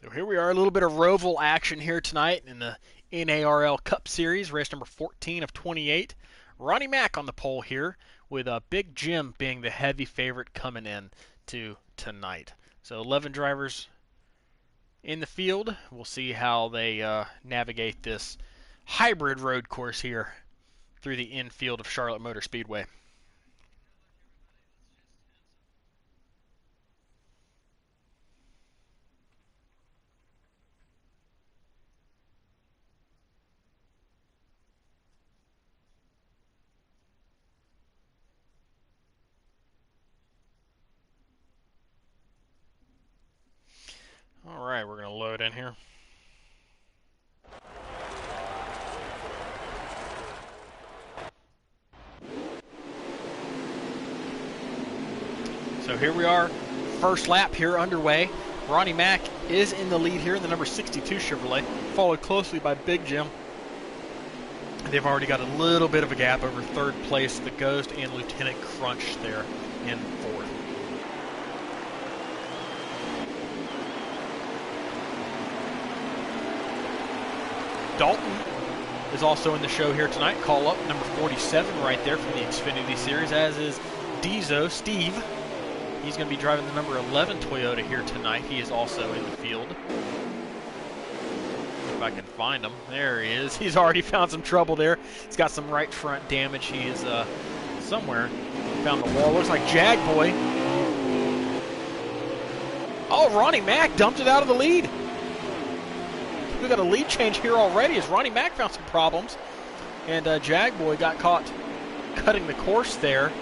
So here we are, a little bit of Roval action here tonight in the NARL Cup Series, race number 14 of 28. Ronnie Mack on the pole here, with Big Jim being the heavy favorite coming in to tonight. So 11 drivers in the field. We'll see how they navigate this hybrid road course here through the infield of Charlotte Motor Speedway. All right, we're going to load in here. So here we are, first lap here underway. Ronnie Mack is in the lead here in the number 62 Chevrolet, followed closely by Big Jim. They've already got a little bit of a gap over third place, the Ghost and Lieutenant Crunch there in fourth. Dalton is also in the show here tonight. Call up number 47 right there from the Xfinity Series, as is Dizo Steve. He's going to be driving the number 11 Toyota here tonight. He is also in the field. If I can find him. There he is. He's already found some trouble there. He's got some right front damage. He is somewhere. Found the wall. Looks like Jag Boy. Oh, Ronnie Mack dumped it out of the lead. We got a lead change here already as Ronnie Mack found some problems. And Jag Boy got caught cutting the course there.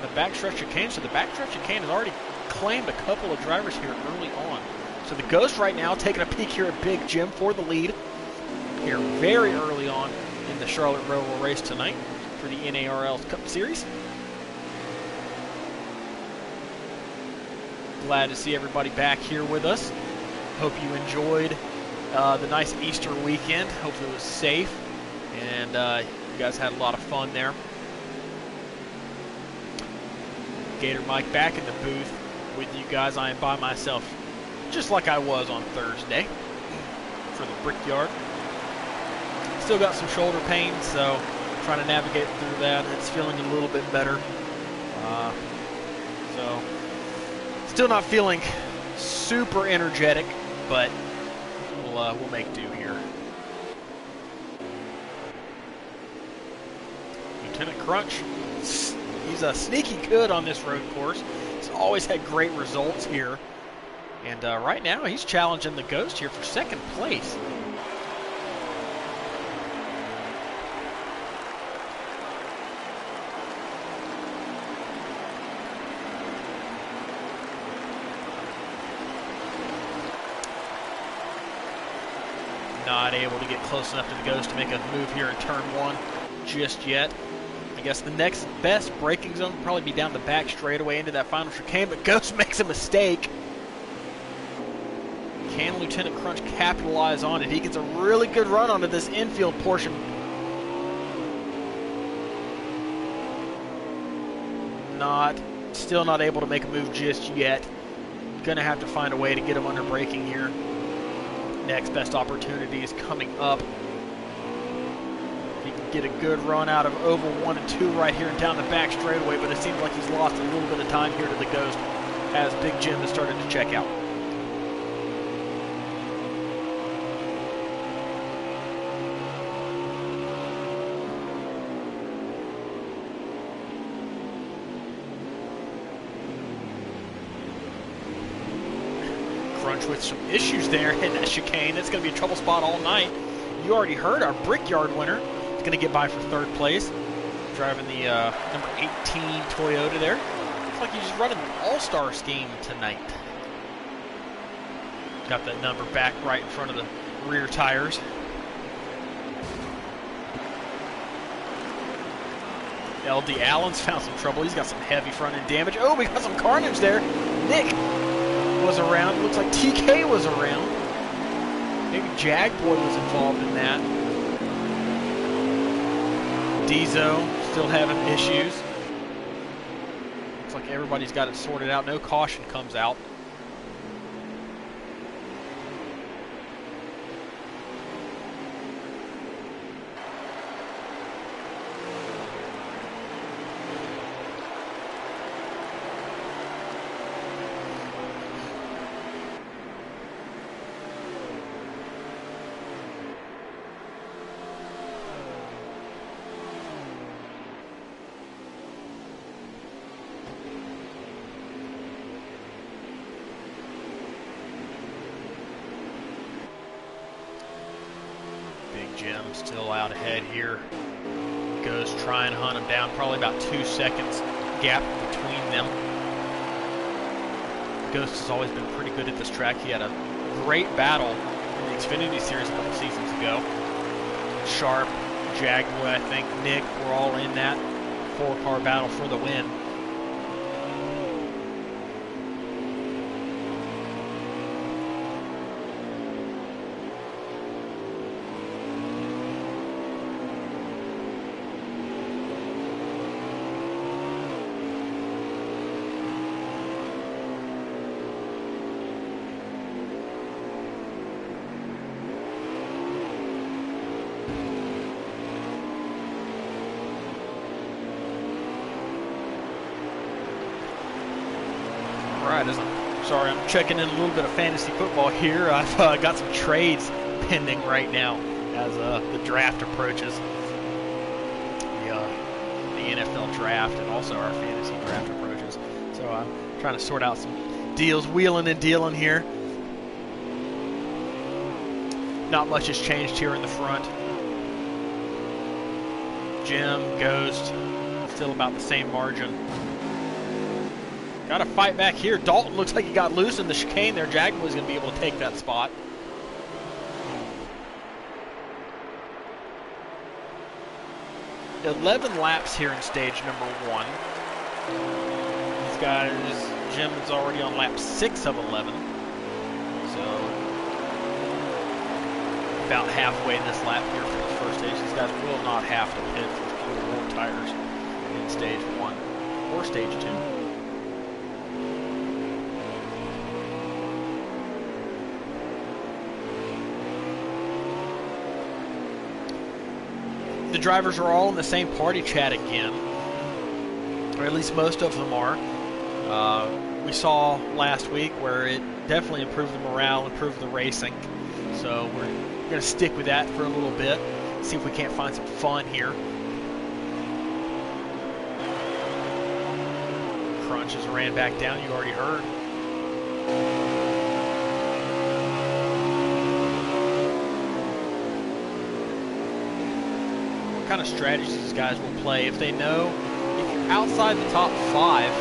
The backstretch chicane. So the backstretch chicane has already claimed a couple of drivers here early on. So the Ghost right now taking a peek here at Big Jim for the lead here very early on in the Charlotte Roval race tonight for the NARL Cup Series. Glad to see everybody back here with us. Hope you enjoyed the nice Easter weekend. Hopefully it was safe and you guys had a lot of fun there. Gator Mike back in the booth with you guys. I am by myself, just like I was on Thursday for the Brickyard. Still got some shoulder pain, so trying to navigate through that. It's feeling a little bit better. So still not feeling super energetic, but we'll make do here. Lieutenant Crunch. He's a sneaky good on this road course. He's always had great results here. And right now he's challenging the Ghost here for second place. Not able to get close enough to the Ghost to make a move here in turn one just yet. I guess the next best braking zone would probably be down the back straightaway into that final chicane, but Ghost makes a mistake. Can Lieutenant Crunch capitalize on it? He gets a really good run onto this infield portion. Still not able to make a move just yet. Gonna have to find a way to get him under braking here. Next best opportunity is coming up. He can get a good run out of oval 1 and 2 right here and down the back straightaway, but it seems like he's lost a little bit of time here to the Ghost as Big Jim has started to check out. Crunch with some issues there in that chicane. That's going to be a trouble spot all night. You already heard our Brickyard winner is going to get by for third place, driving the number 18 Toyota there. Looks like he's just running an all-star scheme tonight. Got that number back right in front of the rear tires. LD Allen's found some trouble. He's got some heavy front-end damage. Oh, we got some carnage there. Nick was around. Looks like TK was around. Maybe Jag Boy was involved in that. Dizo still having issues. Looks like everybody's got it sorted out. No caution comes out. Jim still out ahead here. Goes try and hunt him down. Probably about 2 seconds gap between them. Ghost has always been pretty good at this track. He had a great battle in the Xfinity Series a couple seasons ago. Sharp, Jaguar, I think, Nick were all in that 4-car battle for the win. Sorry, I'm checking in a little bit of fantasy football here. I've got some trades pending right now as the draft approaches. The NFL draft and also our fantasy draft approaches. So I'm trying to sort out some deals, wheeling and dealing here. Not much has changed here in the front. Jim, Ghost, still about the same margin. Got to fight back here. Dalton looks like he got loose in the chicane there. Jaguar's going to be able to take that spot. $11 laps here in stage number 1. These guys, Jim is already on lap 6 of 11. So, about halfway this lap here for the first stage. These guys will not have to pit for more tires in stage 1 or stage 2. The drivers are all in the same party chat again, or at least most of them are. We saw last week where it definitely improved the morale, improved the racing. So we're going to stick with that for a little bit, see if we can't find some fun here. Crunch has ran back down, you already heard. Kind of strategies these guys will play if they know if you're outside the top 5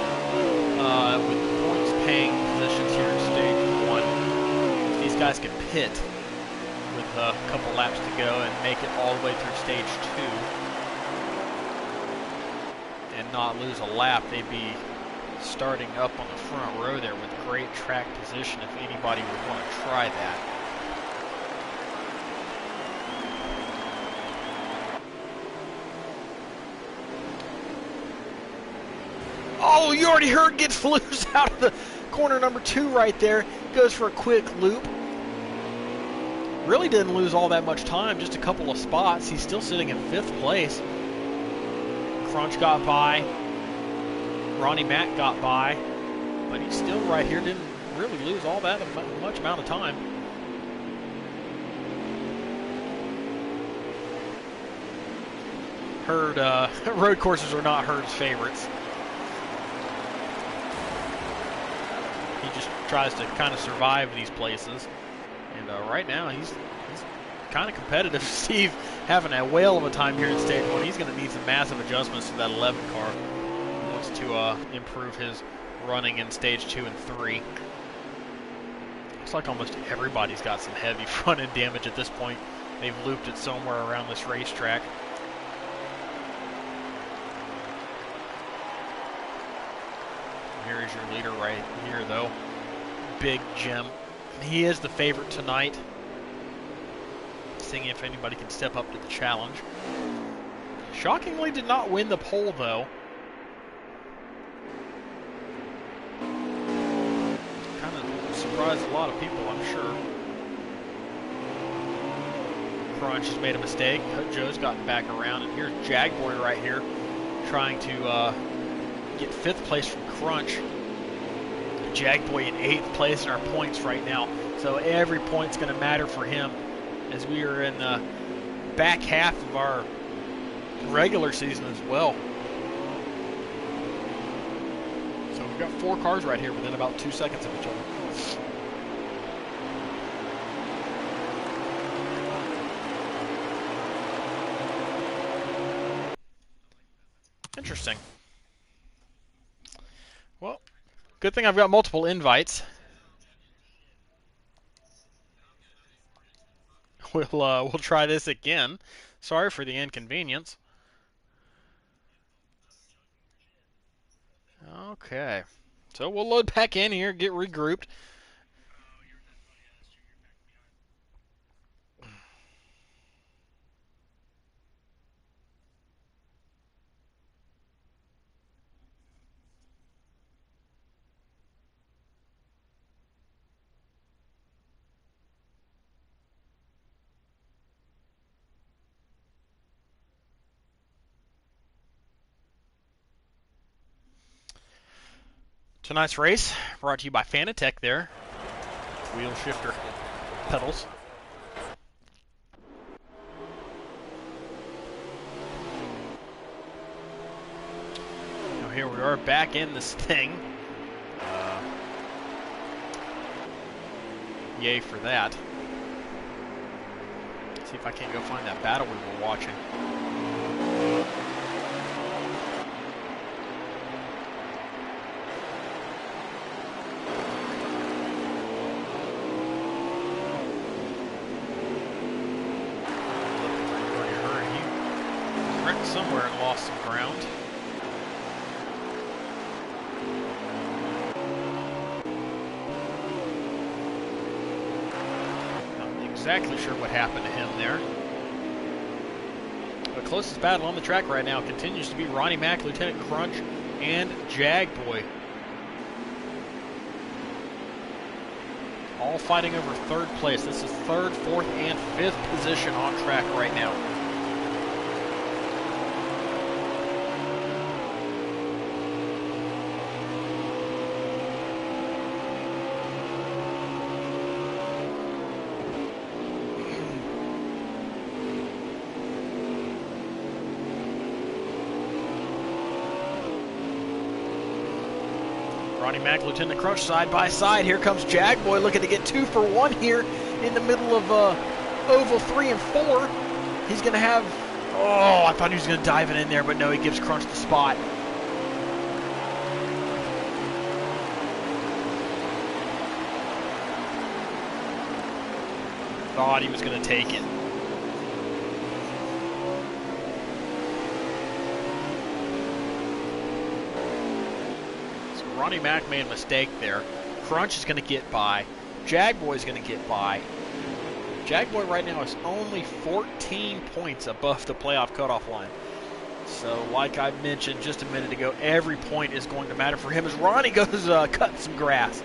with points paying positions here in stage 1, if these guys can pit with a couple laps to go and make it all the way through stage 2 and not lose a lap, they'd be starting up on the front row there with great track position if anybody would want to try that. Oh, you already heard gets loose out of the corner number 2 right there. Goes for a quick loop. Really didn't lose all that much time, just a couple of spots. He's still sitting in 5th place. Crunch got by. Ronnie Mack got by. But he's still right here. Didn't really lose all that much amount of time. Hurd, road courses are not Hurd's favorites. He just tries to kind of survive these places. And right now, he's kind of competitive. Steve having a whale of a time here in stage 1. He's going to need some massive adjustments to that 11 car. He wants to improve his running in stage 2 and 3. Looks like almost everybody's got some heavy front end damage at this point. They've looped it somewhere around this racetrack. Here's your leader right here, though. Big Jim. He is the favorite tonight. Seeing if anybody can step up to the challenge. Shockingly did not win the pole, though. Kind of surprised a lot of people, I'm sure. Crunch has made a mistake. Joe's gotten back around, and here's Jagboy right here trying to get 5th place from Crunch. Jagboy in 8th place in our points right now, so every point's going to matter for him as we are in the back half of our regular season as well. So we've got 4 cars right here within about 2 seconds of each other. interesting. Well, good thing I've got multiple invites. We'll try this again. Sorry for the inconvenience. Okay. So we'll load back in here, get regrouped. Tonight's race brought to you by Fanatec there. Wheel shifter pedals. Now here we are back in this thing. Yay for that. Let's see if I can't go find that battle we were watching. Somewhere and lost some ground. Not exactly sure what happened to him there. The closest battle on the track right now continues to be Ronnie Mack, Lieutenant Crunch, and Jagboy. All fighting over third place. This is third, fourth, and fifth position on track right now. Ronnie Mack, Lieutenant Crunch side by side. Here comes Jagboy looking to get 2 for 1 here in the middle of Oval 3 and 4. He's going to have... Oh, I thought he was going to dive it in there, but no, he gives Crunch the spot. Thought he was going to take it. Ronnie Mack made a mistake there. Crunch is going to get by. Jagboy is going to get by. Jagboy right now is only 14 points above the playoff cutoff line. So, like I mentioned just a minute ago, every point is going to matter for him as Ronnie goes cutting some grass.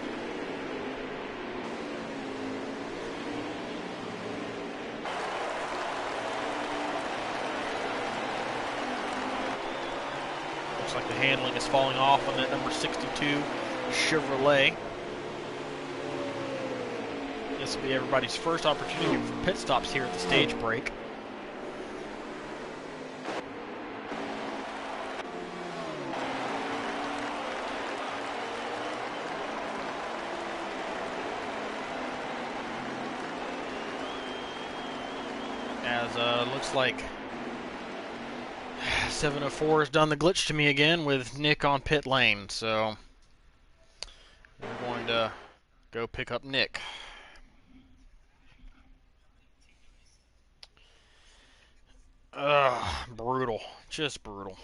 Like the handling is falling off on that number 62 Chevrolet. This will be everybody's first opportunity for pit stops here at the stage break. As looks like 704 has done the glitch to me again with Nick on pit lane, so we're going to go pick up Nick. Brutal. Just brutal.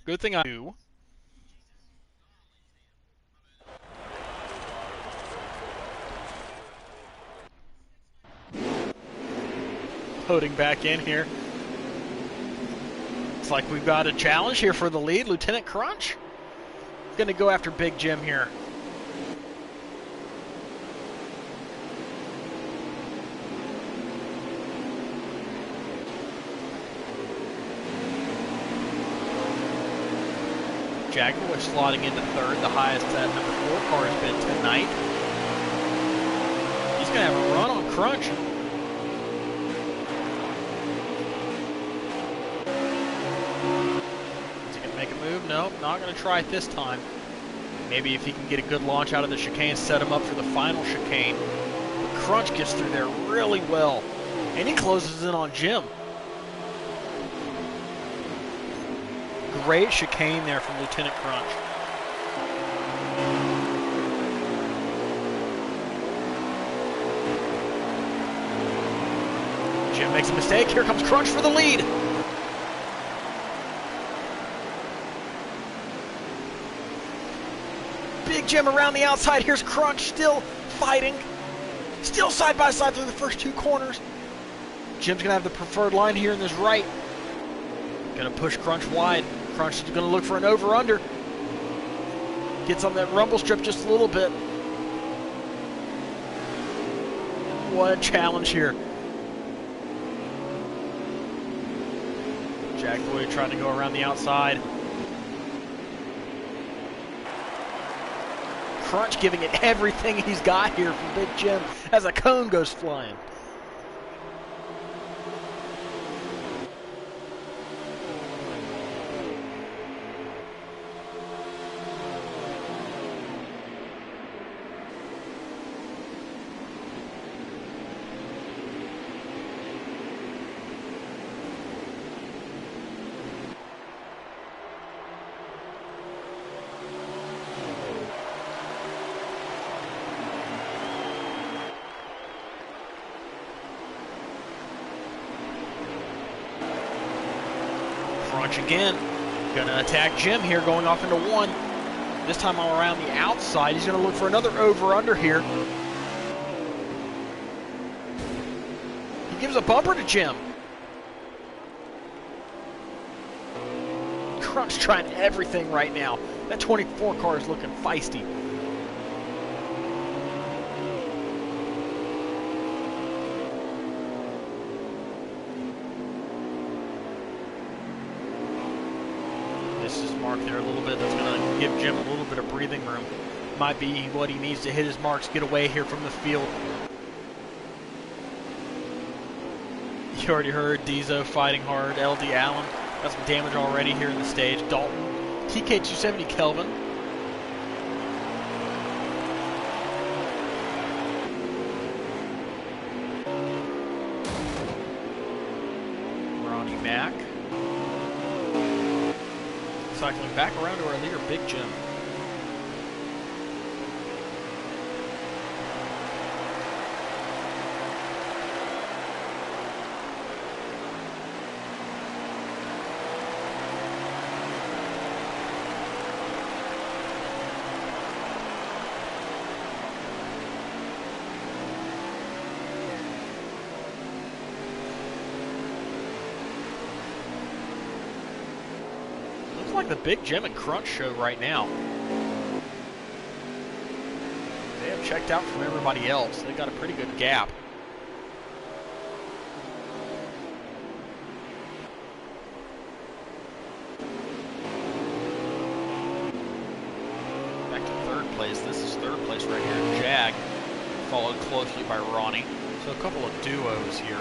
Good thing I do. Loading back in here. Looks like we've got a challenge here for the lead. Lieutenant Crunch going to go after Big Jim here. Jagboy slotting into third, the highest that number 4 car has been tonight. He's going to have a run on Crunch. Nope, not going to try it this time. Maybe if he can get a good launch out of the chicane, set him up for the final chicane. But Crunch gets through there really well. And he closes in on Jim. Great chicane there from Lieutenant Crunch. Jim makes a mistake. Here comes Crunch for the lead. Big Jim around the outside. Here's Crunch still fighting. Still side by side through the first two corners. Jim's going to have the preferred line here in this right. Going to push Crunch wide. Crunch is going to look for an over-under. Gets on that rumble strip just a little bit. What a challenge here. Jack Boy trying to go around the outside. Crunch giving it everything he's got here from Big Jim as a cone goes flying. Crunch again, gonna attack Jim here, going off into one. This time all around the outside. He's gonna look for another over-under here. He gives a bumper to Jim. Crunch trying everything right now. That 24 car is looking feisty. Mark there a little bit. That's going to give Jim a little bit of breathing room. Might be what he needs to hit his marks, get away here from the field. You already heard Diesel fighting hard. LD Allen got some damage already here in the stage. Dalton, TK270 Kelvin. Ronnie Mack. Cycling back around to our leader, Big Jim. Like the Big Jim and Crunch show right now. They have checked out from everybody else. They've got a pretty good gap. Back to third place. This is third place right here. Jag, followed closely by Ronnie. So a couple of duos here.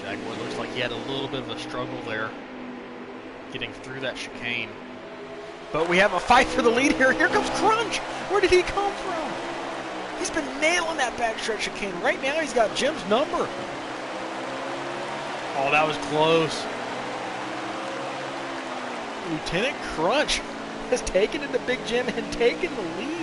Jaguar looks like he had a little bit of a struggle there getting through that chicane. But we have a fight for the lead here. Here comes Crunch. Where did he come from? He's been nailing that backstretch chicane. Right now he's got Jim's number. Oh, that was close. Lieutenant Crunch has taken it to Big Jim and taken the lead.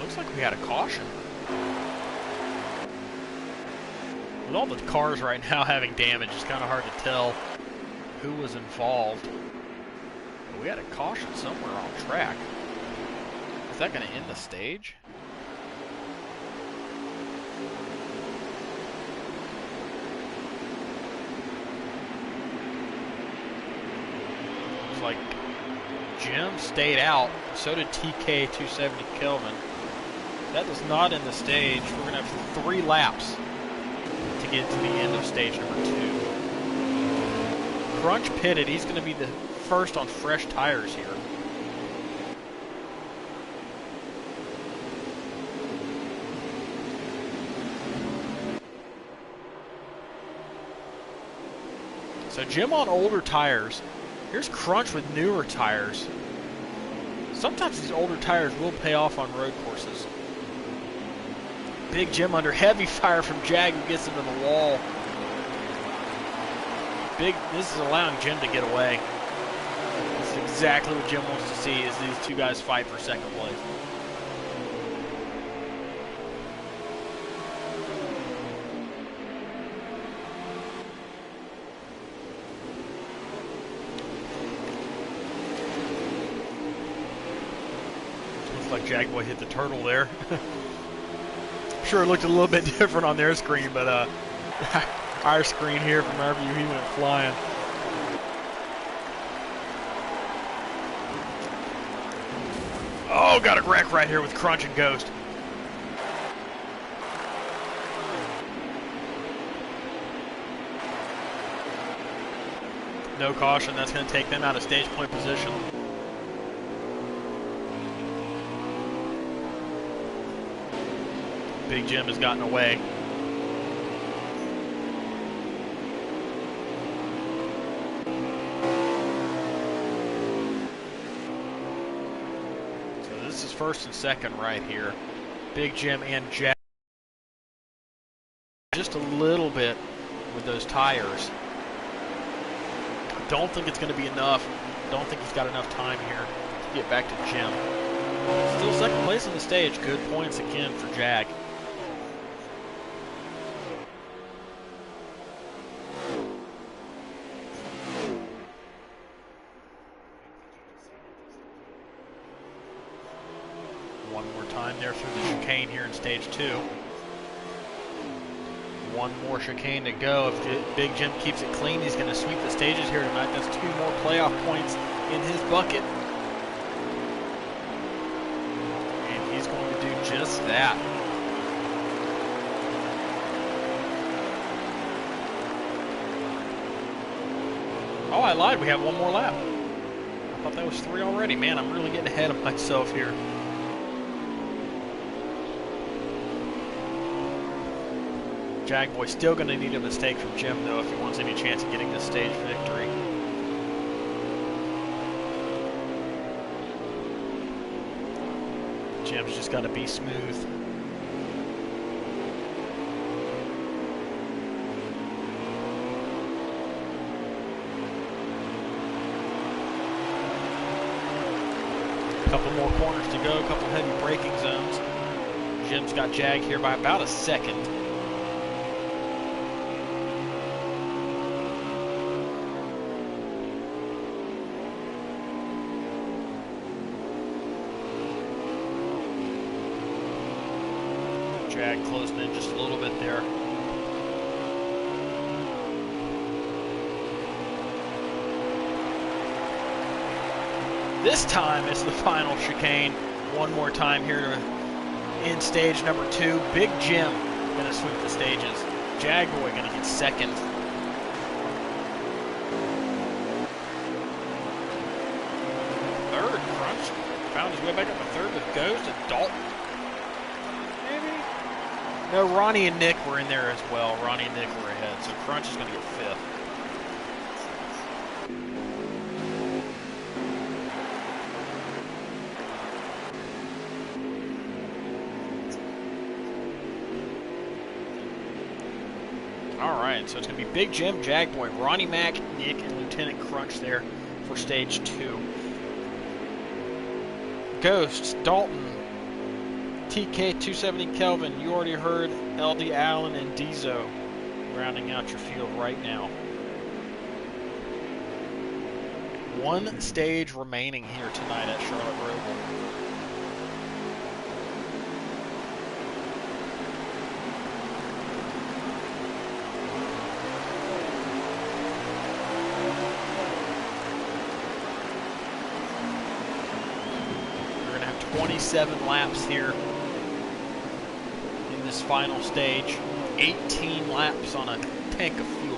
Looks like we had a caution. With all the cars right now having damage, it's kind of hard to tell who was involved. But we had a caution somewhere on track. Is that going to end the stage? looks like Jim stayed out. So did TK 270 Kelvin. That does not end the stage. We're going to have 3 laps to get to the end of stage number 2. Crunch pitted. He's going to be the first on fresh tires here. So Jim on older tires. Here's Crunch with newer tires. Sometimes these older tires will pay off on road courses. Big Jim under heavy fire from Jag, who gets into the wall. This is allowing Jim to get away. This is exactly what Jim wants to see, is these 2 guys fight for second place. Looks like Jagboy hit the turtle there. I'm sure it looked a little bit different on their screen, but our screen here from our view, he went flying. Oh, got a wreck right here with Crunch and Ghost. No caution, that's going to take them out of stage point position. Big Jim has gotten away. So this is first and second right here. Big Jim and Jack. Just a little bit with those tires. Don't think it's going to be enough. Don't think he's got enough time here to get back to Jim. Still second place in the stage. Good points again for Jag. One more time there through the chicane here in stage 2. One more chicane to go. If Big Jim keeps it clean, he's going to sweep the stages here tonight. That's 2 more playoff points in his bucket. And he's going to do just that. Oh, I lied. We have 1 more lap. I thought that was 3 already. Man, I'm really getting ahead of myself here. Jagboy still going to need a mistake from Jim, though, if he wants any chance of getting this stage victory. Jim's just got to be smooth. A couple more corners to go, a couple heavy braking zones. Jim's got Jag here by about a second. Jag closing in just a little bit there. This time it's the final chicane. One more time here in stage number 2. Big Jim gonna sweep the stages. Jagboy gonna get second. Third, Crunch found his way back up to third with Ghost and Dalton. No, Ronnie and Nick were in there as well. Ronnie and Nick were ahead, so Crunch is going to get 5th. All right, so it's going to be Big Jim, Jagboy, Ronnie Mac, Nick, and Lieutenant Crunch there for stage 2. Ghosts, Dalton, TK 270 Kelvin, You Already Heard, LD Allen, and Dizo rounding out your field right now. 1 stage remaining here tonight at Charlotte Roval. 27 laps here in this final stage. 18 laps on a tank of fuel.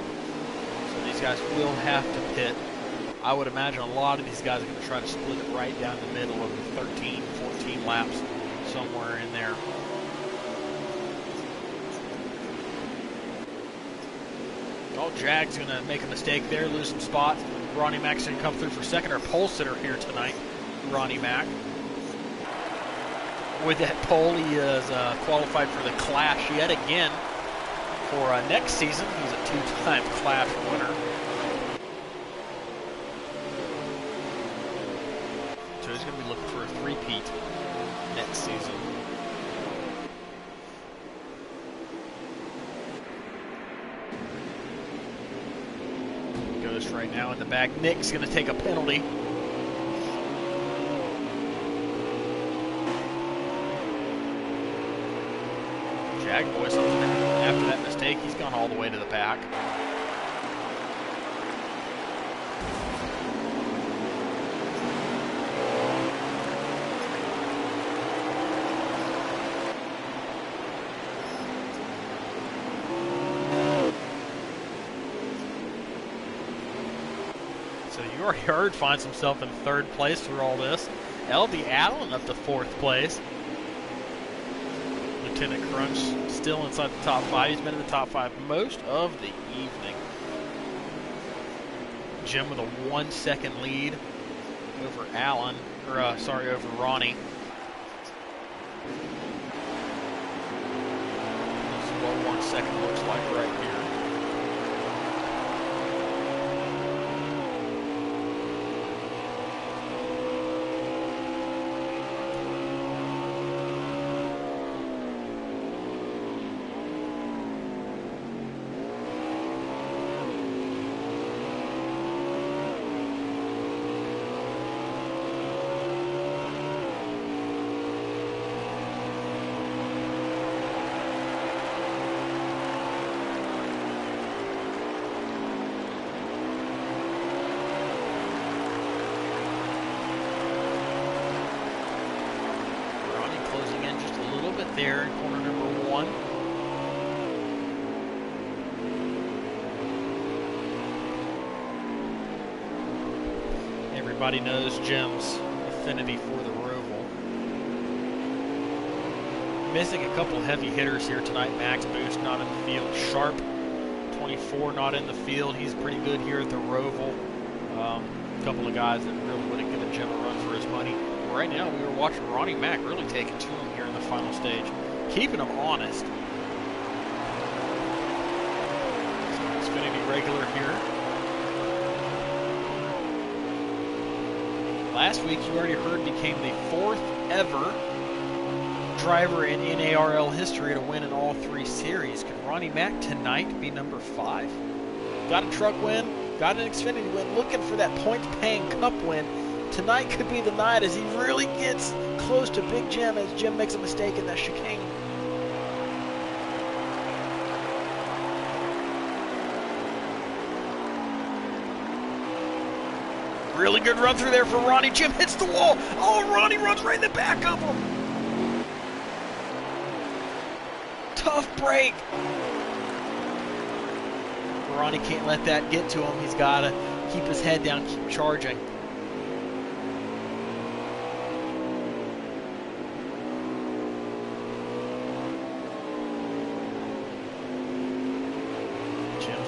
So these guys will have to pit. I would imagine a lot of these guys are going to try to split it right down the middle of the 13, 14 laps, somewhere in there. Oh, Jag's going to make a mistake there, lose some spots. Ronnie Mac's going to come through for second. Our pole sitter here tonight, Ronnie Mac. With that pole, he is qualified for the Clash yet again for next season. He's a two-time Clash winner. So he's going to be looking for a three-peat next season. Goes right now in the back. Nick's going to take a penalty. Jag Boy, after that mistake, he's gone all the way to the back. So youalreadyhurd finds himself in third place through all this. LD Allen up to fourth place. Lieutenant Crunch still inside the top 5. He's been in the top 5 most of the evening. Jim with a 1 second lead over Allen, or over Ronnie. This is what 1 second looks like right here. There in corner number 1. Everybody knows Jim's affinity for the Roval. Missing a couple heavy hitters here tonight. Max Boost not in the field. Sharp 24 not in the field. He's pretty good here at the Roval. A couple of guys that really would have given Jim a run for his money. Right now we were watching Ronnie Mac really taking to him here in the final stage, keeping him honest. So Xfinity regular here. Last week youalreadyhurd became the 4th ever driver in NARL history to win in all 3 series. Can Ronnie Mac tonight be number 5? Got a truck win, got an Xfinity win, looking for that points-paying cup win. Tonight could be the night as he really gets close to Big Jim as Jim makes a mistake in that chicane. Really good run through there for Ronnie. Jim hits the wall. Oh, Ronnie runs right in the back of him. Tough break. Ronnie can't let that get to him. He's got to keep his head down, keep charging.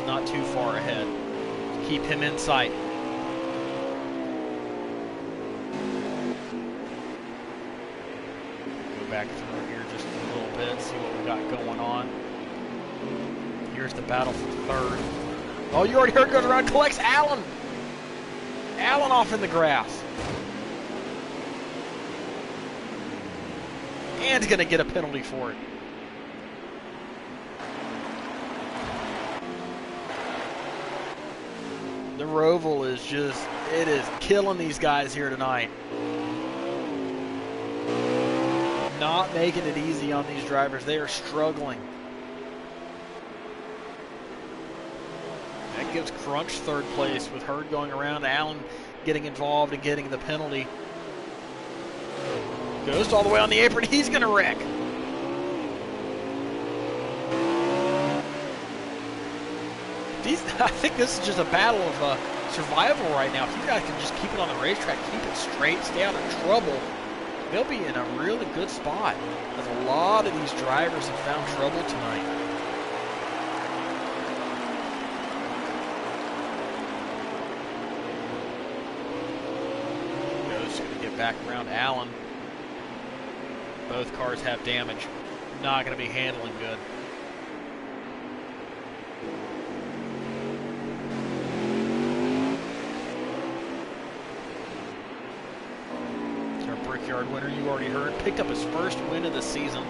Not too far ahead. Keep him in sight. Go back through here just a little bit, see what we got going on. Here's the battle for third. Oh, youalreadyhurd goes around, collects Allen. Allen off in the grass. And he's going to get a penalty for it. The Roval is just, it is killing these guys here tonight. Not making it easy on these drivers. They are struggling. That gives Crunch third place with Hurd going around, Allen getting involved and getting the penalty. Goes all the way on the apron. He's going to wreck. I think this is just a battle of survival right now. If you guys can just keep it on the racetrack, keep it straight, stay out of trouble, they'll be in a really good spot. Because a lot of these drivers have found trouble tonight. Goes going to get back around Allen. Both cars have damage. Not going to be handling good. Brickyard winner, you already heard, picked up his first win of the season.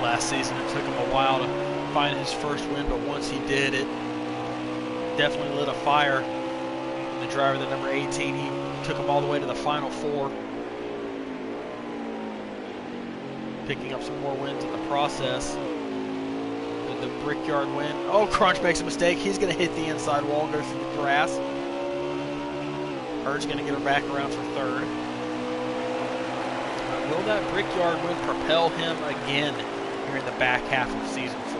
Last season it took him a while to find his first win, but once he did, it definitely lit a fire. And the driver, the number 18, he took him all the way to the Final Four, picking up some more wins in the process. The Brickyard win. Oh, Crunch makes a mistake. He's going to hit the inside wall, go through the grass. Hurd's going to get her back around for third. Will that Brickyard win propel him again here in the back half of season 4?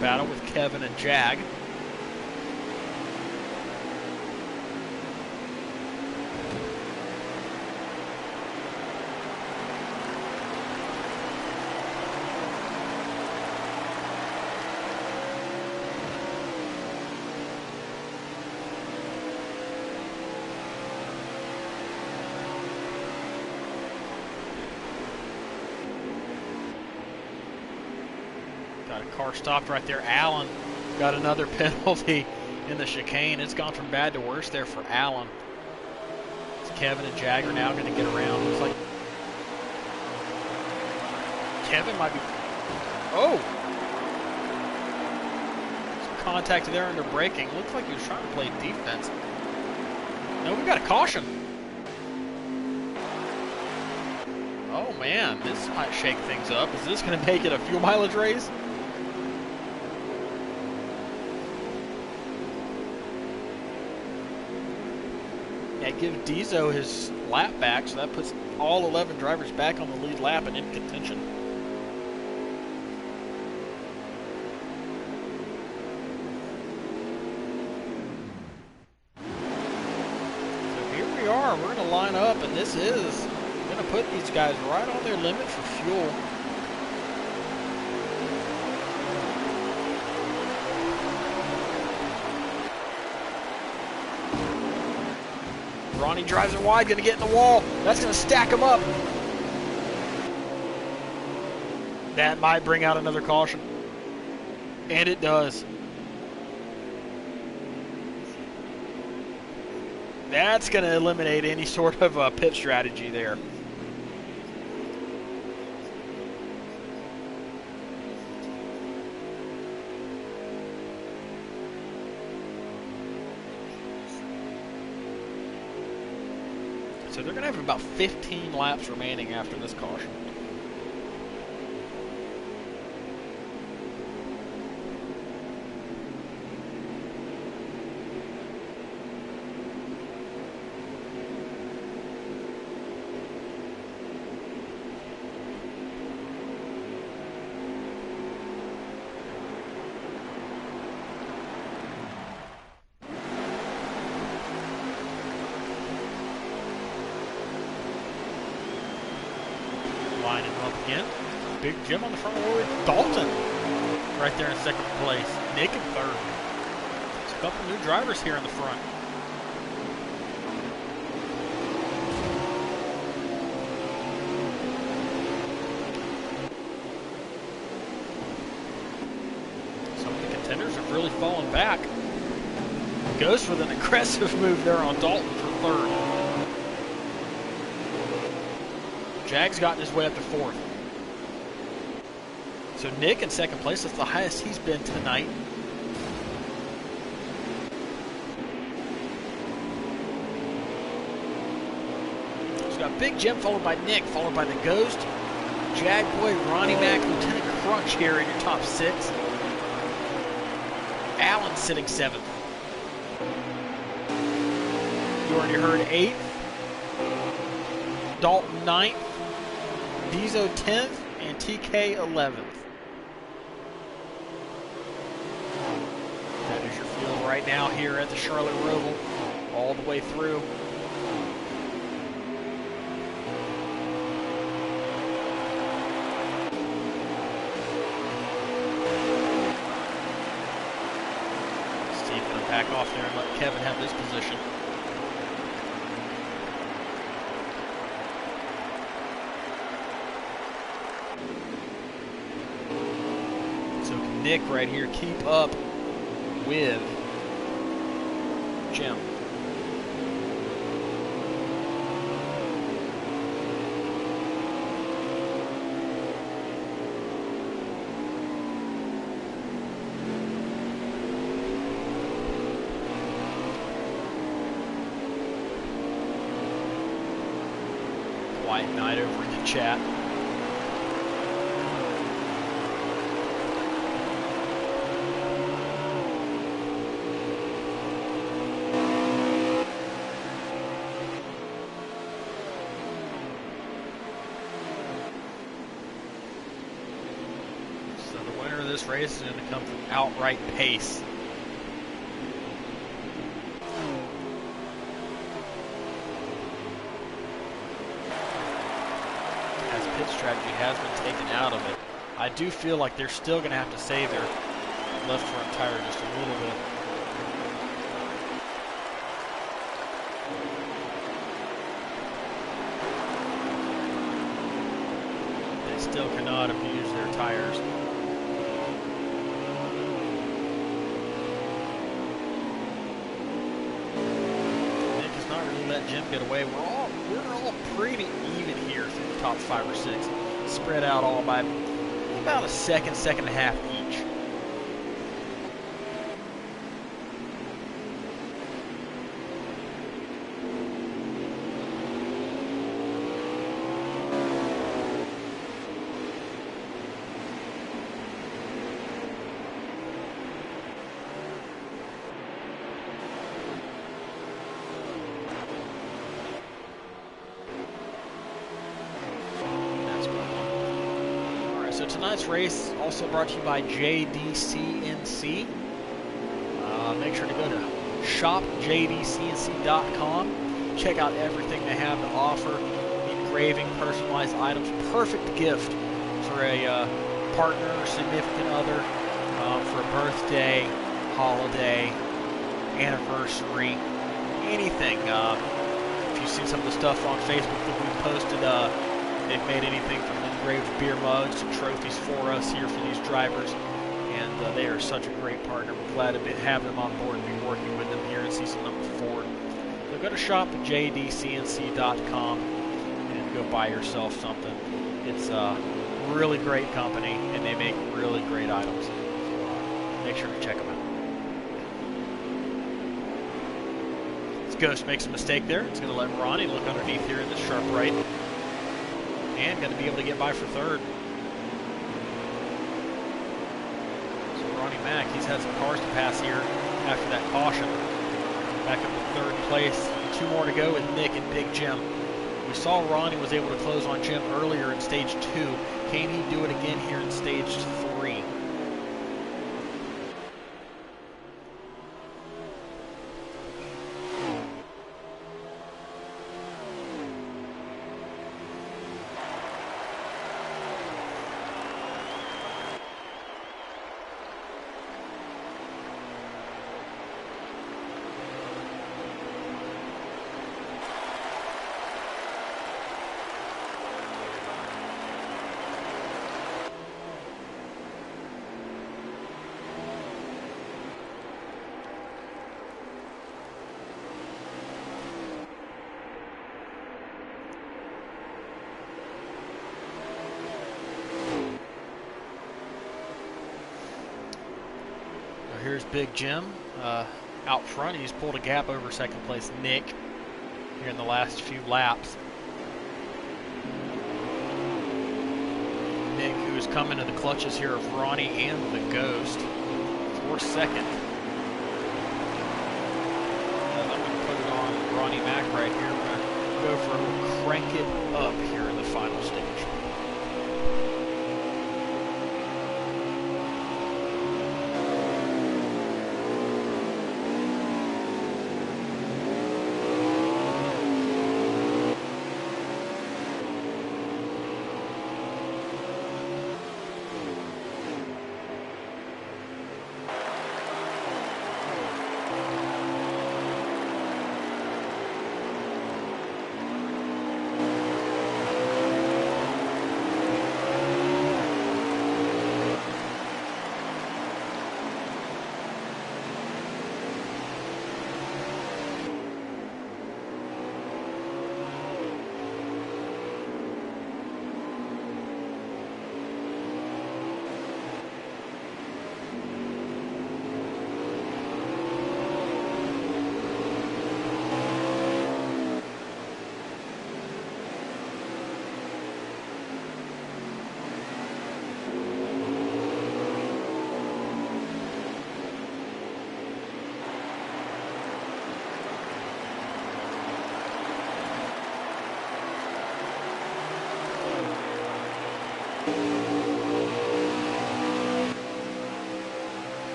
Battle with Kevin and Jag. Got a car stopped right there. Allen got another penalty in the chicane. It's gone from bad to worse there for Allen. It's Kevin and Jag are now going to get around. Looks like Kevin might be... Oh! Some contact there under braking. Looks like he was trying to play defense. No, we got a caution. Oh man, this might shake things up. Is this going to make it a fuel mileage race? Yeah, give Diesel his lap back, so that puts all 11 drivers back on the lead lap and in contention. So here we are. We're going to line up, and this is going to put these guys right on their limit for fuel. Ronnie drives it wide, going to get in the wall. That's going to stack him up. That might bring out another caution. And it does. That's going to eliminate any sort of pit strategy there. So they're going to have about 15 laps remaining after this caution. Lining up again. Big Jim on the front row with Dalton right there in second place. Nick in third. So couple new drivers here in the front. Some of the contenders have really fallen back. Goes with an aggressive move there on Dalton for third. Jag's gotten his way up to fourth. So Nick in second place. That's the highest he's been tonight. So we've got Big Jim followed by Nick, followed by the Ghost, Jag Boy, Ronnie Mac, Lieutenant Crunch here in your top six. Allen sitting seventh. You already heard eighth. Dalton ninth. Diesel 10th and TK 11th. That is your field right now here at the Charlotte Roval, all the way through. Steve going to back off there and let Kevin have this position. Nick right here keep up with Jim. Quiet night over in the chat. This race is going to come from outright pace. As pit strategy has been taken out of it, I do feel like they're still going to have to save their left front tire just a little bit. They still cannot abuse their tires. Let Jim get away. We're all pretty even here through the top 5 or 6, spread out all by about a second and a half each. So tonight's race also brought to you by JDCNC. Make sure to go to shopjdcnc.com. Check out everything they have to offer. Engraving, personalized items, perfect gift for a partner or significant other, for a birthday, holiday, anniversary, anything. If you've seen some of the stuff on Facebook that we posted, they've made anything from engraved beer mugs to trophies for us here for these drivers, and they are such a great partner. We're glad to have them on board and be working with them here in season number 4. So go to shop@jdcnc.com and go buy yourself something. It's a really great company, and they make really great items. So make sure to check them out. This Ghost makes a mistake there. It's going to let Ronnie look underneath here in the sharp right. And going to be able to get by for third. So Ronnie Mac, he's had some cars to pass here after that caution. Back up to third place. 2 more to go with Nick and Big Jim. We saw Ronnie was able to close on Jim earlier in stage 2. Can he do it again here in stage 3? here's Big Jim out front. He's pulled a gap over second place Nick here in the last few laps. Nick, who is coming to the clutches here of Ronnie and the Ghost for second. I'm going to put it on Ronnie Mac right here. We're going to go for a little crank it up here in the final stage.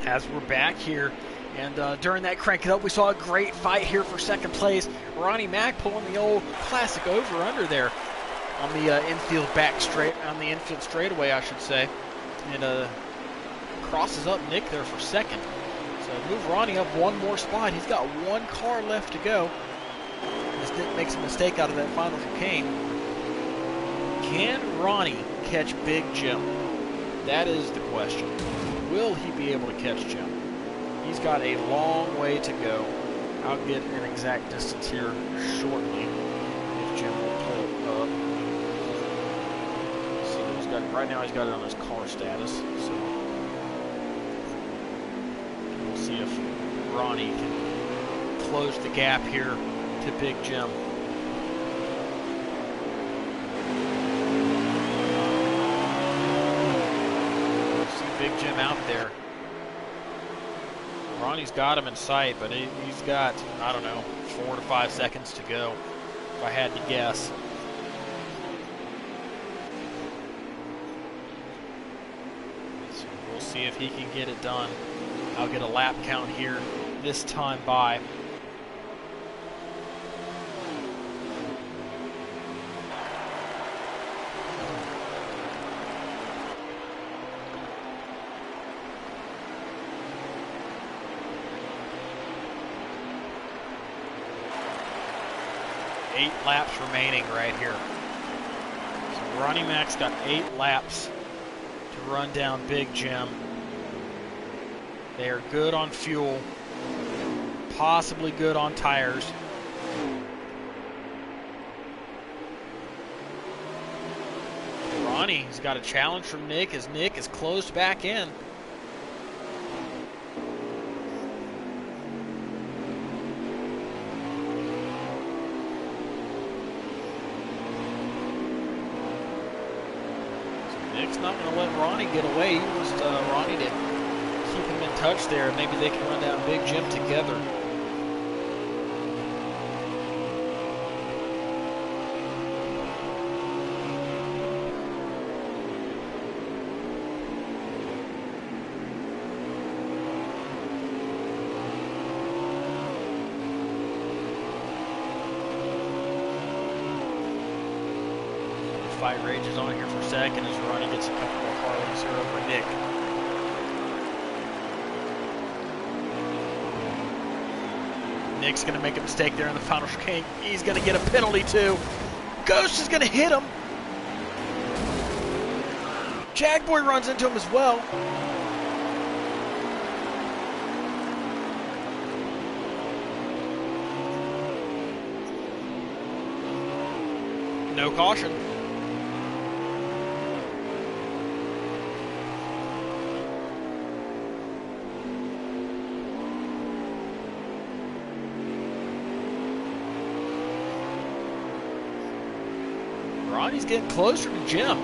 As we're back here, and during that crank it up, we saw a great fight here for second place. Ronnie Mac pulling the old classic over-under there on the infield straightaway, I should say, and crosses up Nick there for second. So move Ronnie up one more spot. He's got one car left to go. As Nick makes a mistake out of that final chicane. Can Ronnie catch Big Jim? That is the question. Will he be able to catch Jim? He's got a long way to go. I'll get an exact distance here shortly if Jim will pull up. Let's see, he's got, right now he's got it on his car status. So we'll see if Ronnie can close the gap here to Big Jim. Big Jim out there. Ronnie's got him in sight, but he's got, I don't know, 4 to 5 seconds to go, if I had to guess. So we'll see if he can get it done. I'll get a lap count here this time by. Eight laps remaining right here. So Ronnie Mac's got 8 laps to run down Big Jim. They are good on fuel, possibly good on tires. Ronnie's got a challenge from Nick as Nick is closed back in. Nick's not going to let Ronnie get away. He wants Ronnie to keep him in touch there. Maybe they can run down Big Jim together. Fight rages on here for second as Ronnie gets a couple more car leads here over Nick. Nick's going to make a mistake there in the final chicane. He's going to get a penalty too. Ghost is going to hit him. Jagboy runs into him as well. No caution. Ronnie's getting closer to Jim.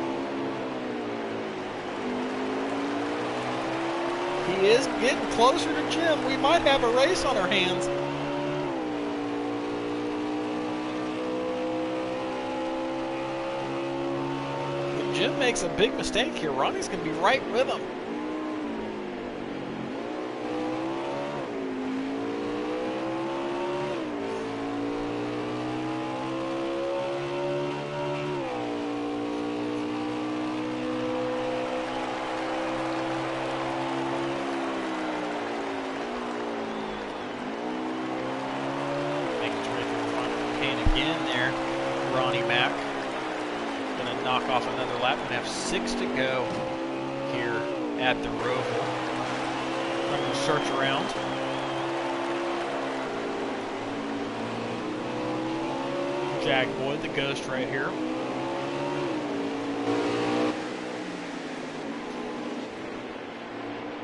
He is getting closer to Jim. We might have a race on our hands. If Jim makes a big mistake here, Ronnie's going to be right with him. Again there, Ronnie Mack going to knock off another lap. Going to have 6 to go here at the Roval. I'm going to search around. Jag Boy, the ghost right here.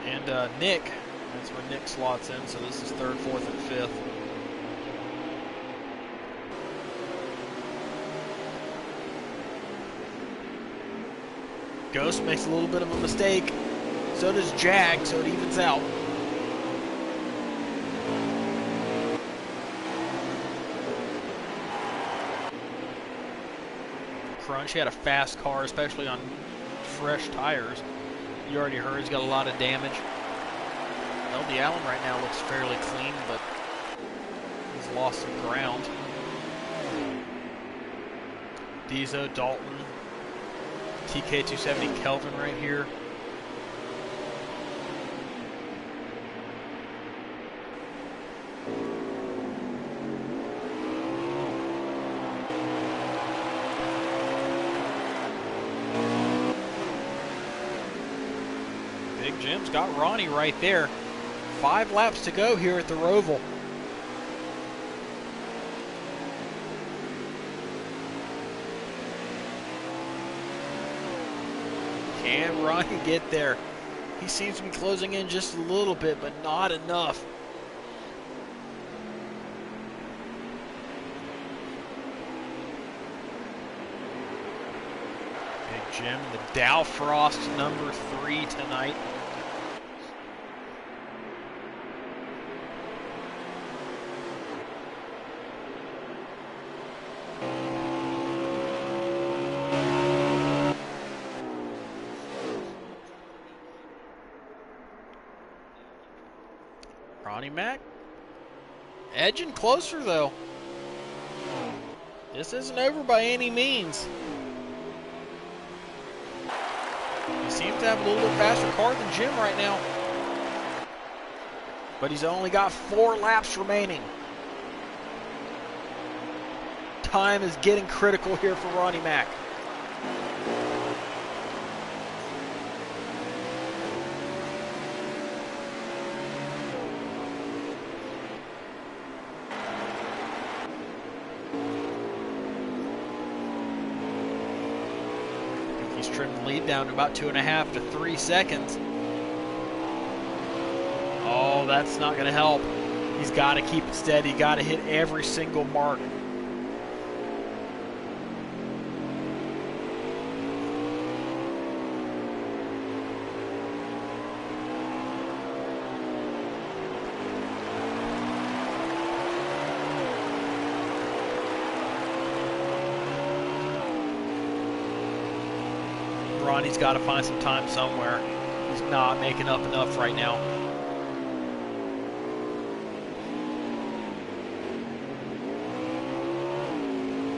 And Nick, that's where Nick slots in, so this is 3rd, 4th, and 5th. Ghost makes a little bit of a mistake. So does Jag, so it evens out. Crunch, he had a fast car, especially on fresh tires. You already heard he's got a lot of damage. LD Allen right now looks fairly clean, but he's lost some ground. Diesel, Dalton, TK270, Kelvin right here. Big Jim's got Ronnie right there. 5 laps to go here at the Roval. Can Ronnie get there? He seems to be closing in just a little bit, but not enough. Big Jim, the Dow Frost number 3 tonight. Ronnie Mack edging closer though. This isn't over by any means. He seems to have a little bit faster car than Jim right now. But he's only got 4 laps remaining. Time is getting critical here for Ronnie Mack. Trimmed the lead down to about 2.5 to 3 seconds. Oh, that's not going to help. He's got to keep it steady. Got to hit every single mark. Ronnie's got to find some time somewhere. He's not making up enough right now.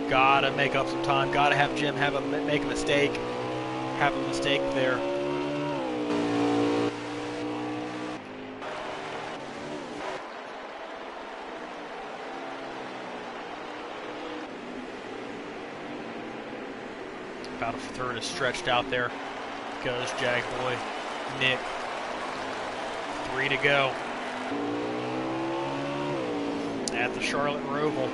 Got to make up some time. Got to have Jim make a mistake. Have a mistake there. About a third is stretched out there. Goes Jag Boy, Nick. 3 to go at the Charlotte Roval.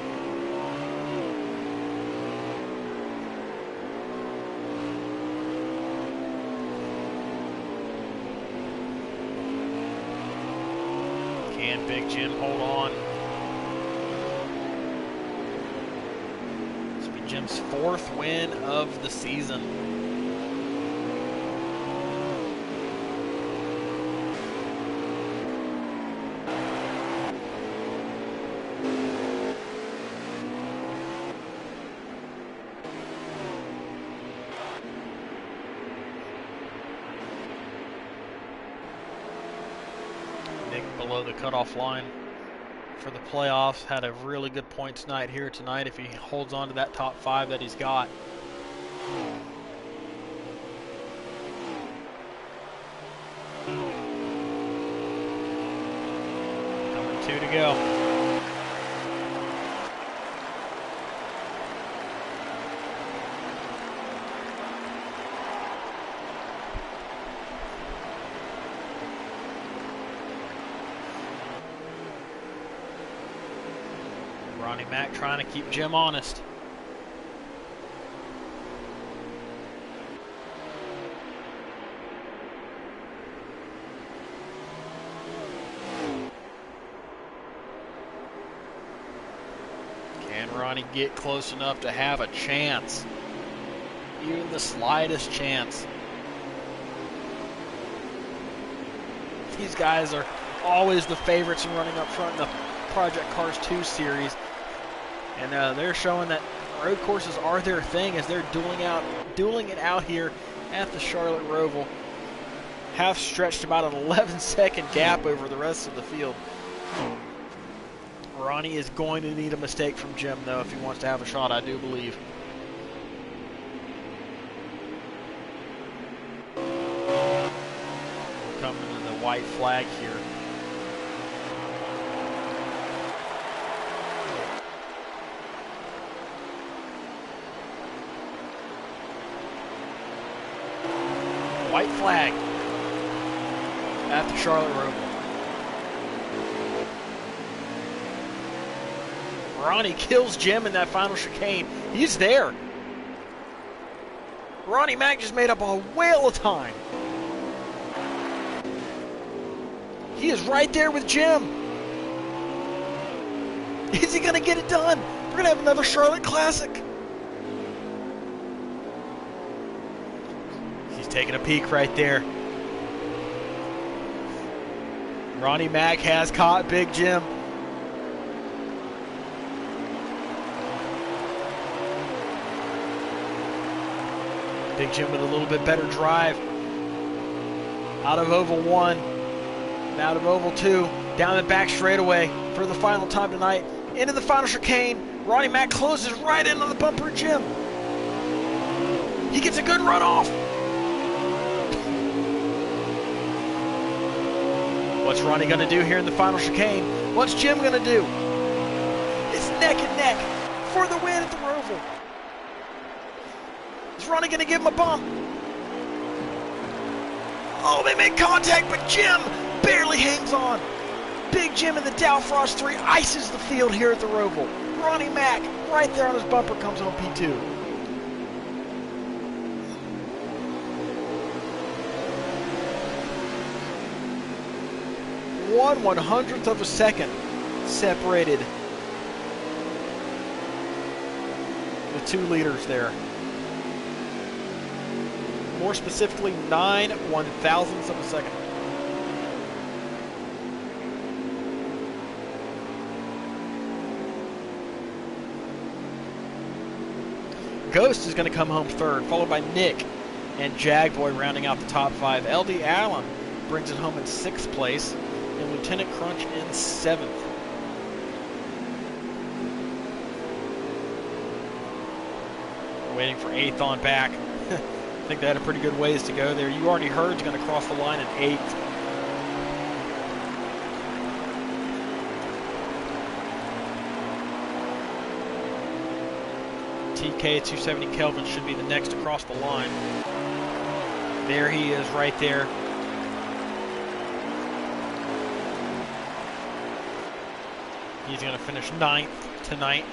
Can Big Jim hold on? This will be Jim's 4th win of the season. Below the cutoff line for the playoffs. Had a really good points night here tonight if he holds on to that top 5 that he's got. Number 2 to go. Ronnie Mack trying to keep Jim honest. Can Ronnie get close enough to have a chance? Even the slightest chance. These guys are always the favorites in running up front in the Project Cars 2 series. And they're showing that road courses are their thing as they're dueling it out here at the Charlotte Roval. Have stretched about an 11-second gap over the rest of the field. Ronnie is going to need a mistake from Jim, though, if he wants to have a shot, I do believe. Coming to the white flag here. White flag at the Charlotte Roval. Ronnie kills Jim in that final chicane. He's there. Ronnie Mack just made up a whale of time. He is right there with Jim. Is he going to get it done? We're going to have another Charlotte Classic. Taking a peek right there. Ronnie Mack has caught Big Jim. Big Jim with a little bit better drive. Out of Oval 1. And out of Oval 2. Down the back straightaway for the final time tonight. Into the final chicane. Ronnie Mack closes right in on the bumper of Jim. He gets a good run off. What's Ronnie going to do here in the final chicane? What's Jim going to do? It's neck and neck for the win at the Roval. Is Ronnie going to give him a bump? Oh, they make contact, but Jim barely hangs on. Big Jim in the Dow Frost 3 ices the field here at the Roval. Ronnie Mack, right there on his bumper, comes on P2. 1/100th of a second separated the 2 leaders there. More specifically, 9/1000ths of a second. Ghost is going to come home 3rd, followed by Nick and Jagboy rounding out the top 5. LD Allen brings it home in 6th place. And Lieutenant Crunch in 7th. Waiting for 8th on back. I think they had a pretty good ways to go there. You already heard going to cross the line in 8th. TK 270 Kelvin should be the next to cross the line. There he is right there. He's going to finish 9th tonight.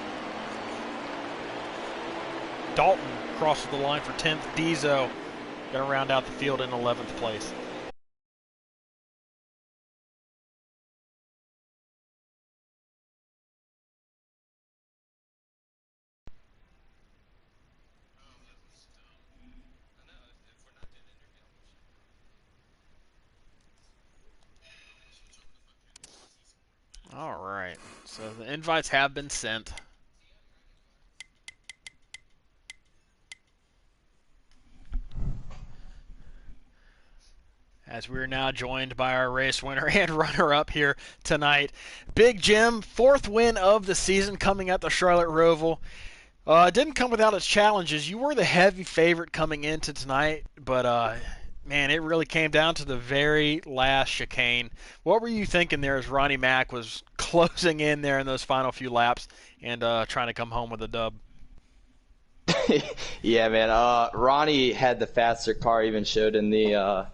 Dalton crosses the line for 10th. Dizo going to round out the field in 11th place. All right. So the invites have been sent. As we're now joined by our race winner and runner-up here tonight. Big Jim, 4th win of the season coming at the Charlotte Roval. It didn't come without its challenges. You were the heavy favorite coming into tonight, but man, it really came down to the very last chicane. What were you thinking there as Ronnie Mack was closing in there in those final few laps and trying to come home with a dub? Yeah, man. Ronnie had the faster car, even showed in the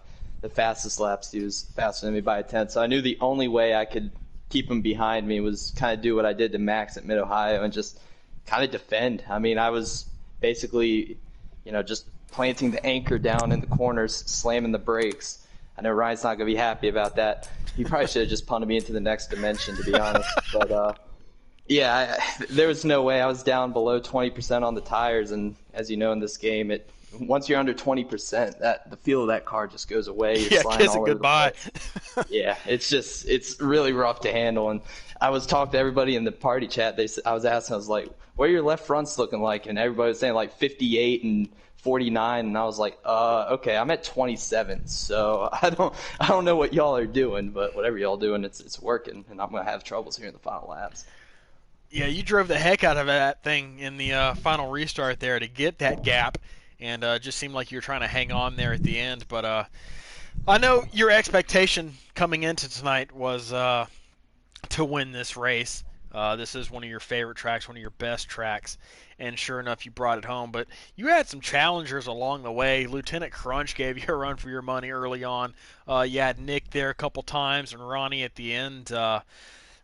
fastest laps. He was faster than me by a tenth. So I knew the only way I could keep him behind me was kind of do what I did to Max at Mid-Ohio and just kind of defend. I mean, I was basically, just planting the anchor down in the corners, slamming the brakes. I know Ryan's not going to be happy about that. He probably should have just punted me into the next dimension, to be honest. But, yeah, there was no way. I was down below 20% on the tires, and as you know in this game, once you're under 20%, the feel of that car just goes away. You're kiss it goodbye. Yeah, it's really rough to handle. And I was talking to everybody in the party chat. I was asking, I was like, what are your left fronts looking like? And everybody was saying like 58 and 49, and I was like, okay, I'm at 27, so I don't know what y'all are doing, but whatever y'all doing, it's working, and I'm gonna have troubles here in the final laps. Yeah, you drove the heck out of that thing in the final restart there to get that gap. And just seemed like you were trying to hang on there at the end. But I know your expectation coming into tonight was to win this race. This is one of your favorite tracks, one of your best tracks. And sure enough, you brought it home. But you had some challengers along the way. Lieutenant Crunch gave you a run for your money early on. You had Nick there a couple times and Ronnie at the end.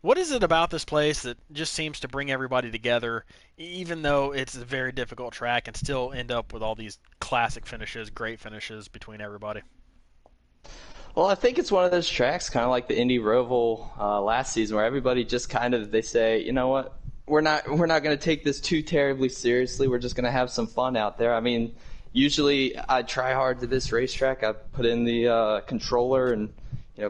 What is it about this place that just seems to bring everybody together, even though it's a very difficult track, and still end up with all these classic finishes, great finishes between everybody? Well, I think it's one of those tracks, kind of like the Indy Roval last season, where everybody just they say, you know what, we're not going to take this too terribly seriously. We're just going to have some fun out there. I mean, usually I try hard to this racetrack. I put in the controller and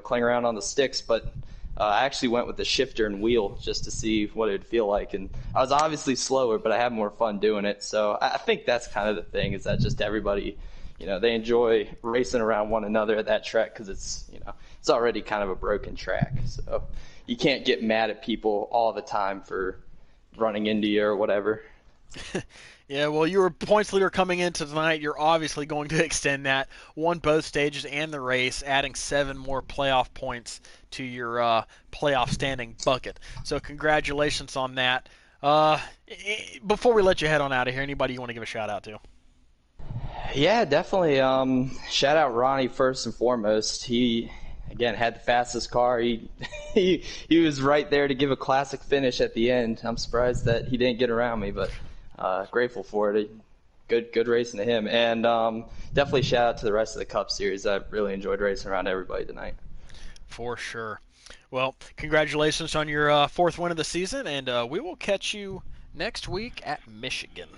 clang around on the sticks, but I actually went with the shifter and wheel just to see what it would feel like. And I was obviously slower, but I had more fun doing it. So I think that's kind of the thing, is that just everybody, they enjoy racing around one another at that track because it's already kind of a broken track. So you can't get mad at people all the time for running into you or whatever. Yeah, well, you were points leader coming into tonight. You're obviously going to extend that. Won both stages and the race, adding 7 more playoff points to your playoff standing bucket. So congratulations on that. Before we let you head on out of here, anybody you want to give a shout-out to? Yeah, definitely. Shout out Ronnie first and foremost. He, again, had the fastest car. He was right there to give a classic finish at the end. I'm surprised that he didn't get around me, but grateful for it. Good racing to him. And definitely shout out to the rest of the Cup Series. I really enjoyed racing around everybody tonight. For sure. Well, congratulations on your 4th win of the season, and we will catch you next week at Michigan.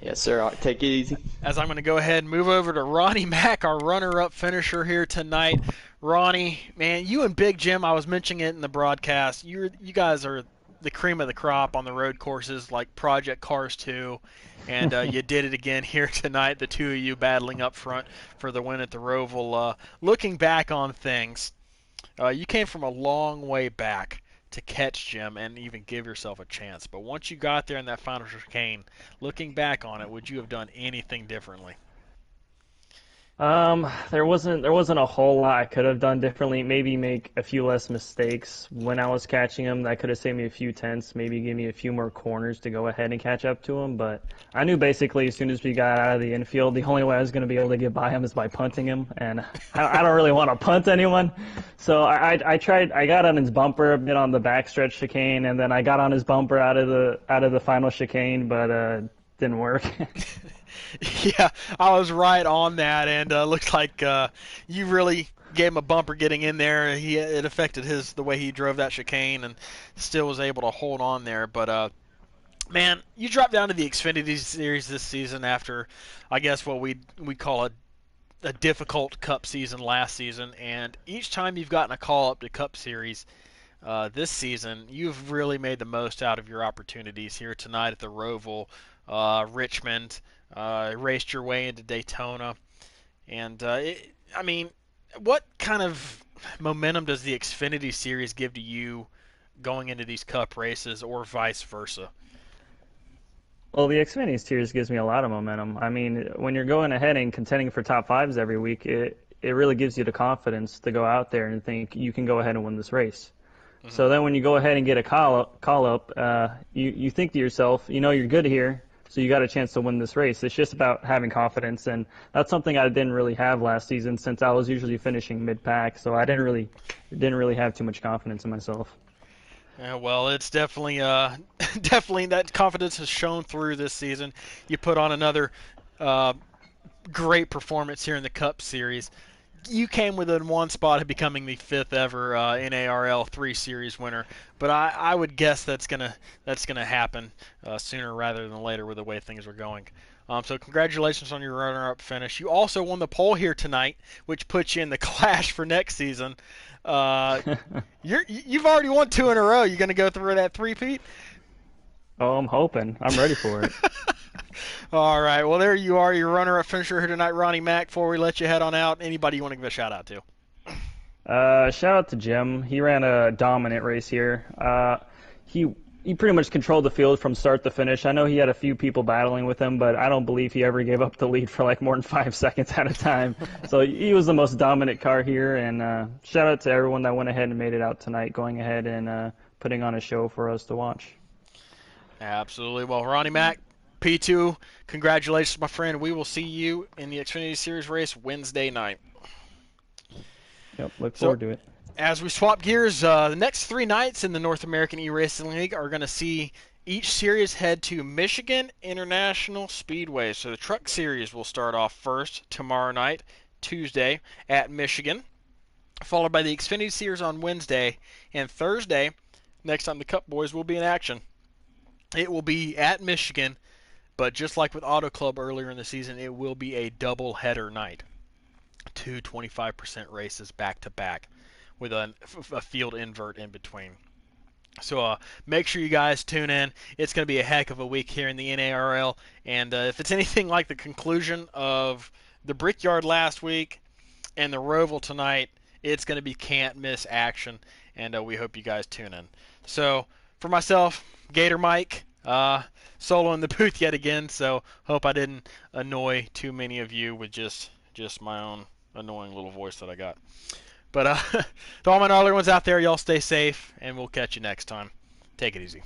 Yes, sir. I'll take it easy. As I'm going to go ahead and move over to Ronnie Mack, our runner-up finisher here tonight. Ronnie, man, you and Big Jim, I was mentioning it in the broadcast, you guys are the cream of the crop on the road courses like Project Cars 2, and you did it again here tonight, the two of you battling up front for the win at the Roval. Looking back on things, you came from a long way back to catch Jim and even give yourself a chance. But once you got there in that final chicane, looking back on it, would you have done anything differently? There wasn't a whole lot I could have done differently. Maybe make a few less mistakes when I was catching him. That could have saved me a few tenths. Maybe give me a few more corners to go ahead and catch up to him. But I knew basically as soon as we got out of the infield, the only way I was going to be able to get by him is by punting him, and I don't really want to punt anyone. So I tried. I got on his bumper a bit on the backstretch chicane, and then I got on his bumper out of the final chicane, but didn't work. Yeah, I was right on that, and looks like you really gave him a bumper getting in there. It affected the way he drove that chicane, and still was able to hold on there. But man, you dropped down to the Xfinity Series this season after, I guess, what we call a difficult Cup season last season, and each time you've gotten a call up to Cup Series, this season, you've really made the most out of your opportunities here tonight at the Roval, Richmond, raced your way into Daytona. And, I mean, what kind of momentum does the Xfinity Series give to you going into these Cup races or vice versa? Well, the Xfinity Series gives me a lot of momentum. I mean, when you're going ahead and contending for top fives every week, it really gives you the confidence to go out there and think you can go ahead and win this race. So then when you go ahead and get a call up, you think to yourself, you know you're good here, so you got a chance to win this race. It's just about having confidence, and that's something I didn't really have last season since I was usually finishing mid-pack, so I didn't really have too much confidence in myself. Yeah, well, it's definitely definitely that confidence has shown through this season. You put on another uh, great performance here in the Cup Series. You came within one spot of becoming the fifth ever NARL 3 Series winner, but I would guess that's gonna happen sooner rather than later with the way things are going. So congratulations on your runner-up finish. You also won the pole here tonight, which puts you in the clash for next season. Uh, you've already won 2 in a row. You gonna go through that three-peat? Oh, I'm hoping. I'm ready for it. All right. Well, there you are, your runner-up finisher here tonight, Ronnie Mack. Before we let you head on out, anybody you want to give a shout-out to? Shout out to Jim. He ran a dominant race here. He pretty much controlled the field from start to finish. I know he had a few people battling with him, but I don't believe he ever gave up the lead for like more than 5 seconds at a time. So he was the most dominant car here, and shout out to everyone that went ahead and made it out tonight, going ahead and putting on a show for us to watch. Absolutely. Well, Ronnie Mack, P2, congratulations, my friend. We will see you in the Xfinity Series race Wednesday night. Yep, look forward to it. As we swap gears, the next 3 nights in the North American eRacing League are going to see each series head to Michigan International Speedway. So the Truck Series will start off first tomorrow night, Tuesday, at Michigan, followed by the Xfinity Series on Wednesday, and Thursday, next time the Cup Boys will be in action. It will be at Michigan, but just like with Auto Club earlier in the season, it will be a double-header night. 2 25% races back-to-back with a field invert in between. So make sure you guys tune in. It's going to be a heck of a week here in the NARL. And if it's anything like the conclusion of the Brickyard last week and the Roval tonight, it's going to be can't-miss action. And we hope you guys tune in. So for myself, Gator Mike, solo in the booth yet again. So hope I didn't annoy too many of you with just my own annoying little voice that I got. But to all my gnarly ones out there, y'all stay safe, and we'll catch you next time. Take it easy.